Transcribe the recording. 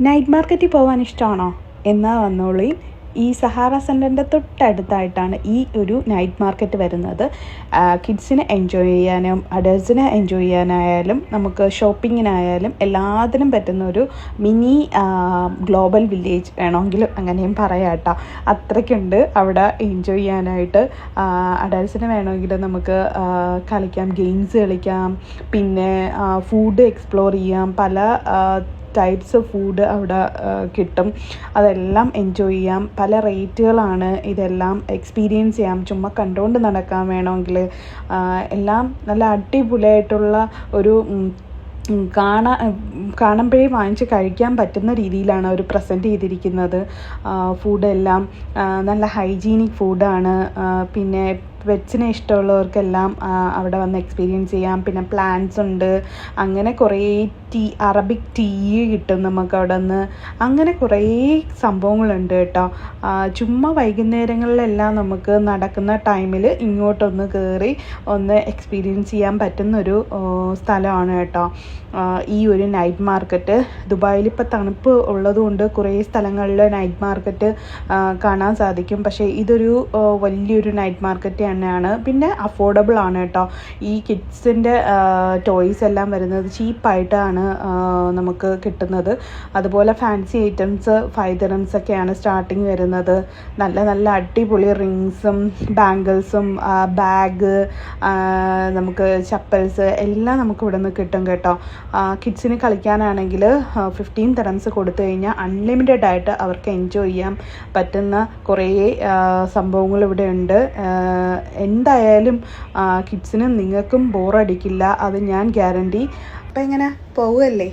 Night മാർക്കറ്റിൽ പോകാൻ ഇഷ്ടമാണോ? എന്നാൽ വന്നോളി. ഈ സഹാറ സെൻറ്ററിൻ്റെ തൊട്ടടുത്തായിട്ടാണ് ഈ ഒരു നൈറ്റ് മാർക്കറ്റ് വരുന്നത്. കിഡ്സിനെ എൻജോയ് ചെയ്യാനും അഡൾട്ട്സിനെ എൻജോയ് ചെയ്യാനായാലും നമുക്ക് ഷോപ്പിങ്ങിനായാലും എല്ലാത്തിനും പറ്റുന്ന ഒരു മിനി ഗ്ലോബൽ വില്ലേജ് വേണമെങ്കിലും അങ്ങനെയും പറയാം കേട്ടോ. അത്രയ്ക്കുണ്ട് അവിടെ എൻജോയ് ചെയ്യാനായിട്ട്. അഡൾട്ട്സിന് വേണമെങ്കിൽ നമുക്ക് കളിക്കാം, ഗെയിംസ് കളിക്കാം, പിന്നെ ഫുഡ് എക്സ്പ്ലോർ ചെയ്യാം. പല ടൈപ്സ് ഫുഡ് അവിടെ കിട്ടും. അതെല്ലാം എൻജോയ് ചെയ്യാം. പല റേറ്റുകളാണ്. ഇതെല്ലാം എക്സ്പീരിയൻസ് ചെയ്യാം. ചുമ്മാ കണ്ടുകൊണ്ട് നടക്കാൻ വേണമെങ്കിൽ എല്ലാം നല്ല അടിപൊളിയായിട്ടുള്ള ഒരു കാണുമ്പോഴേ വാങ്ങിച്ച് കഴിക്കാൻ പറ്റുന്ന രീതിയിലാണ് അവർ പ്രസൻറ്റ് ചെയ്തിരിക്കുന്നത്. ഫുഡെല്ലാം നല്ല ഹൈജീനിക് ഫുഡാണ്. പിന്നെ പെറ്റ്സിനെ ഇഷ്ടമുള്ളവർക്കെല്ലാം അവിടെ വന്ന് എക്സ്പീരിയൻസ് ചെയ്യാം. പിന്നെ പ്ലാന്റ്സ് ഉണ്ട്. അങ്ങനെ കുറേ അറബിക് ടീ കിട്ടും നമുക്ക് അവിടെ നിന്ന്. അങ്ങനെ കുറേ സംഭവങ്ങളുണ്ട് കേട്ടോ. ചുമ്മാ വൈകുന്നേരങ്ങളിലെല്ലാം നമുക്ക് നടക്കുന്ന ടൈമിൽ ഇങ്ങോട്ടൊന്ന് കയറി ഒന്ന് എക്സ്പീരിയൻസ് ചെയ്യാൻ പറ്റുന്നൊരു സ്ഥലമാണ് കേട്ടോ ഈ ഒരു നൈറ്റ് മാർക്കറ്റ്. ദുബായിൽ ഇപ്പോൾ തണുപ്പ് ഉള്ളതുകൊണ്ട് കുറേ സ്ഥലങ്ങളിൽ നൈറ്റ് മാർക്കറ്റ് കാണാൻ സാധിക്കും. പക്ഷേ ഇതൊരു വലിയൊരു നൈറ്റ് മാർക്കറ്റ് തന്നെയാണ്. പിന്നെ അഫോർഡബിൾ ആണ് കേട്ടോ. ഈ കിഡ്സിൻ്റെ ടോയ്സ് എല്ലാം വരുന്നത് ചീപ്പായിട്ടാണ് നമുക്ക് കിട്ടുന്നത്. അതുപോലെ ഫാൻസി ഐറ്റംസ് 5 dirhams ഒക്കെയാണ് സ്റ്റാർട്ടിങ് വരുന്നത്. നല്ല നല്ല അടിപൊളി റിങ്സും ബാംഗിൾസും ബാഗ്, നമുക്ക് ചപ്പൽസ് എല്ലാം നമുക്ക് ഇവിടെ നിന്ന് കിട്ടും കേട്ടോ. കിഡ്സിന് കളിക്കാനാണെങ്കിൽ 15 dirhams കൊടുത്തു കഴിഞ്ഞാൽ അൺലിമിറ്റഡ് ആയിട്ട് അവർക്ക് എൻജോയ് ചെയ്യാൻ പറ്റുന്ന കുറേ സംഭവങ്ങൾ ഇവിടെ ഉണ്ട്. എന്തായാലും കിഡ്സിനും നിങ്ങൾക്കും ബോറടിക്കില്ല, അത് ഞാൻ ഗ്യാരണ്ടി. അപ്പം എങ്ങനെ പോവുകയല്ലേ?